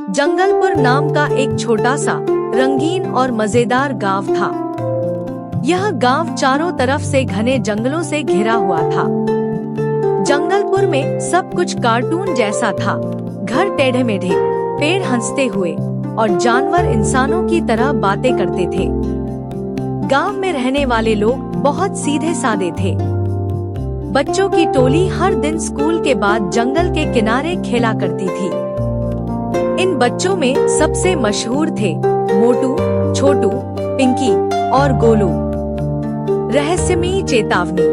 जंगलपुर नाम का एक छोटा सा रंगीन और मजेदार गांव था। यह गांव चारों तरफ से घने जंगलों से घिरा हुआ था। जंगलपुर में सब कुछ कार्टून जैसा था। घर टेढ़े मेढ़े, पेड़ हंसते हुए और जानवर इंसानों की तरह बातें करते थे। गांव में रहने वाले लोग बहुत सीधे सादे थे। बच्चों की टोली हर दिन स्कूल के बाद जंगल के किनारे खेला करती थी। इन बच्चों में सबसे मशहूर थे मोटू, छोटू, पिंकी और गोलू। रहस्यमयी चेतावनी।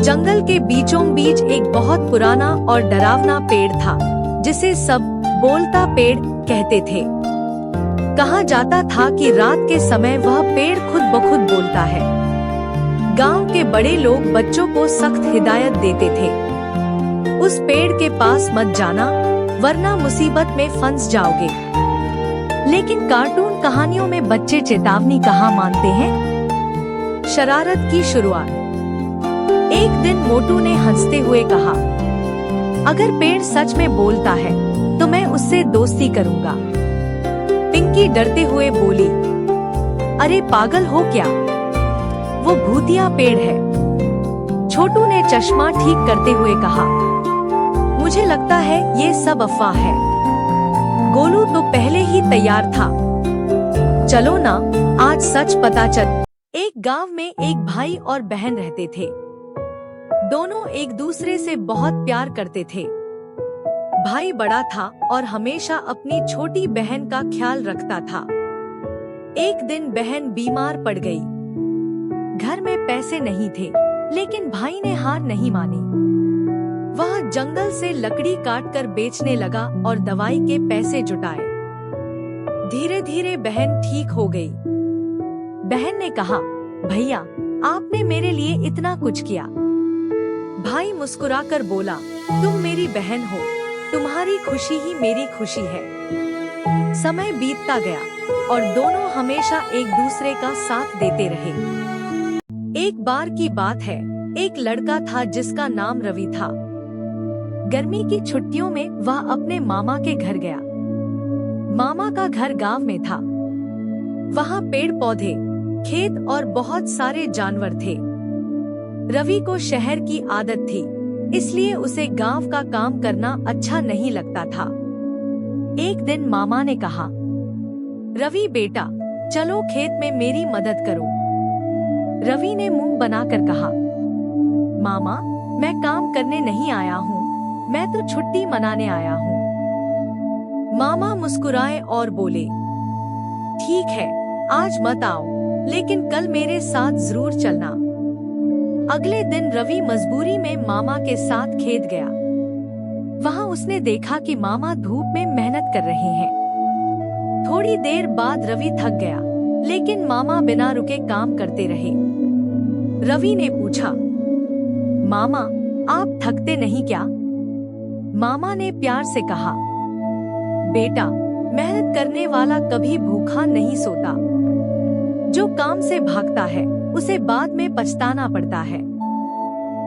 जंगल के बीचों बीच एक बहुत पुराना और डरावना पेड़ था, जिसे सब बोलता पेड़ कहते थे। कहा जाता था कि रात के समय वह पेड़ खुद ब खुद बोलता है। गांव के बड़े लोग बच्चों को सख्त हिदायत देते थे, उस पेड़ के पास मत जाना वरना मुसीबत में फंस जाओगे। लेकिन कार्टून कहानियों में बच्चे चेतावनी कहाँ मानते हैं। शरारत की शुरुआत। एक दिन मोटू ने हंसते हुए कहा, अगर पेड़ सच में बोलता है तो मैं उससे दोस्ती करूंगा। पिंकी डरते हुए बोली, अरे पागल हो क्या, वो भूतिया पेड़ है। छोटू ने चश्मा ठीक करते हुए कहा, मुझे लगता है ये सब अफवाह है। गोलू तो पहले ही तैयार था, चलो ना आज सच पता चल। एक गांव में एक भाई और बहन रहते थे। दोनों एक दूसरे से बहुत प्यार करते थे। भाई बड़ा था और हमेशा अपनी छोटी बहन का ख्याल रखता था। एक दिन बहन बीमार पड़ गई। घर में पैसे नहीं थे, लेकिन भाई ने हार नहीं मानी। वह जंगल से लकड़ी काटकर बेचने लगा और दवाई के पैसे जुटाए। धीरे धीरे बहन ठीक हो गई। बहन ने कहा, भैया आपने मेरे लिए इतना कुछ किया। भाई मुस्कुराकर बोला, तुम मेरी बहन हो, तुम्हारी खुशी ही मेरी खुशी है। समय बीतता गया और दोनों हमेशा एक दूसरे का साथ देते रहे। एक बार की बात है, एक लड़का था जिसका नाम रवि था। गर्मी की छुट्टियों में वह अपने मामा के घर गया। मामा का घर गांव में था। वहाँ पेड़ पौधे, खेत और बहुत सारे जानवर थे। रवि को शहर की आदत थी, इसलिए उसे गांव का काम करना अच्छा नहीं लगता था। एक दिन मामा ने कहा, रवि बेटा चलो खेत में मेरी मदद करो। रवि ने मुंह बनाकर कहा, मामा मैं काम करने नहीं आया हूँ, मैं तो छुट्टी मनाने आया हूँ। मामा मुस्कुराए और बोले, ठीक है आज मत आओ, लेकिन कल मेरे साथ जरूर चलना। अगले दिन रवि मजबूरी में मामा के साथ खेत गया। वहाँ उसने देखा कि मामा धूप में मेहनत कर रहे हैं। थोड़ी देर बाद रवि थक गया, लेकिन मामा बिना रुके काम करते रहे। रवि ने पूछा, मामा आप थकते नहीं क्या? मामा ने प्यार से कहा, बेटा मेहनत करने वाला कभी भूखा नहीं सोता। जो काम से भागता है उसे बाद में पछताना पड़ता है।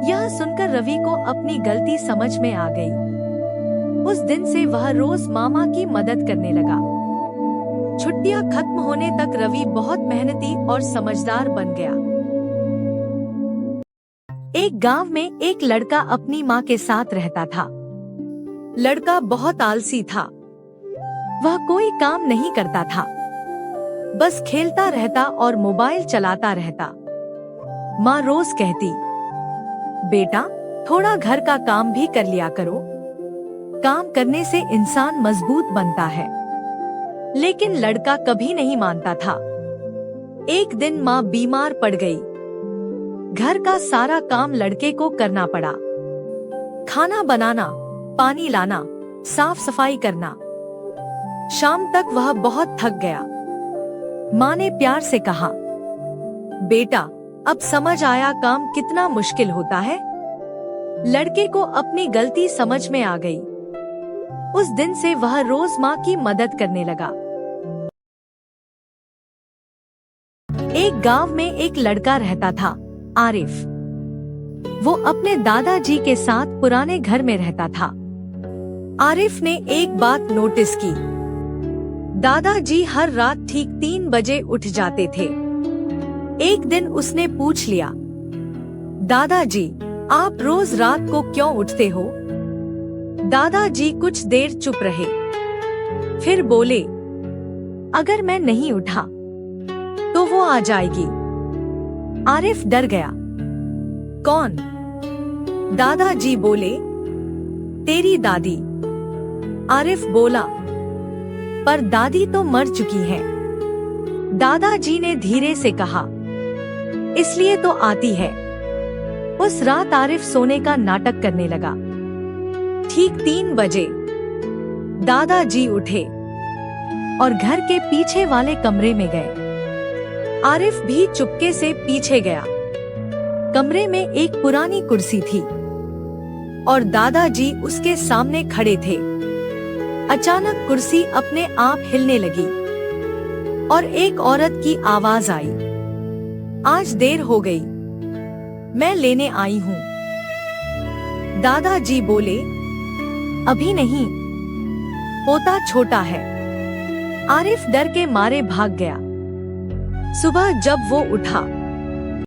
यह सुनकर रवि को अपनी गलती समझ में आ गई। उस दिन से वह रोज मामा की मदद करने लगा। छुट्टियां खत्म होने तक रवि बहुत मेहनती और समझदार बन गया। एक गांव में एक लड़का अपनी माँ के साथ रहता था। लड़का बहुत आलसी था। वह कोई काम नहीं करता था, बस खेलता रहता और मोबाइल चलाता रहता। माँ रोज कहती, बेटा थोड़ा घर का काम भी कर लिया करो, काम करने से इंसान मजबूत बनता है। लेकिन लड़का कभी नहीं मानता था। एक दिन माँ बीमार पड़ गई। घर का सारा काम लड़के को करना पड़ा। खाना बनाना, पानी लाना, साफ सफाई करना। शाम तक वह बहुत थक गया। माँ ने प्यार से कहा, बेटा अब समझ आया काम कितना मुश्किल होता है। लड़के को अपनी गलती समझ में आ गई। उस दिन से वह रोज माँ की मदद करने लगा। एक गांव में एक लड़का रहता था, आरिफ। वो अपने दादाजी के साथ पुराने घर में रहता था। आरिफ ने एक बात नोटिस की। दादाजी हर रात ठीक 3 बजे उठ जाते थे। एक दिन उसने पूछ लिया, दादाजी, आप रोज रात को क्यों उठते हो? दादाजी कुछ देर चुप रहे, फिर बोले, अगर मैं नहीं उठा तो वो आ जाएगी। आरिफ डर गया। कौन? दादाजी बोले, तेरी दादी। आरिफ बोला, पर दादी तो मर चुकी है। दादाजी ने धीरे से कहा, इसलिए तो आती है। उस रात आरिफ सोने का नाटक करने लगा। ठीक 3 बजे दादाजी उठे और घर के पीछे वाले कमरे में गए। आरिफ भी चुपके से पीछे गया। कमरे में एक पुरानी कुर्सी थी और दादाजी उसके सामने खड़े थे। अचानक कुर्सी अपने आप हिलने लगी और एक औरत की आवाज आई, आज देर हो गई, मैं लेने आई हूँ। दादाजी बोले, अभी नहीं, पोता छोटा है। आरिफ डर के मारे भाग गया। सुबह जब वो उठा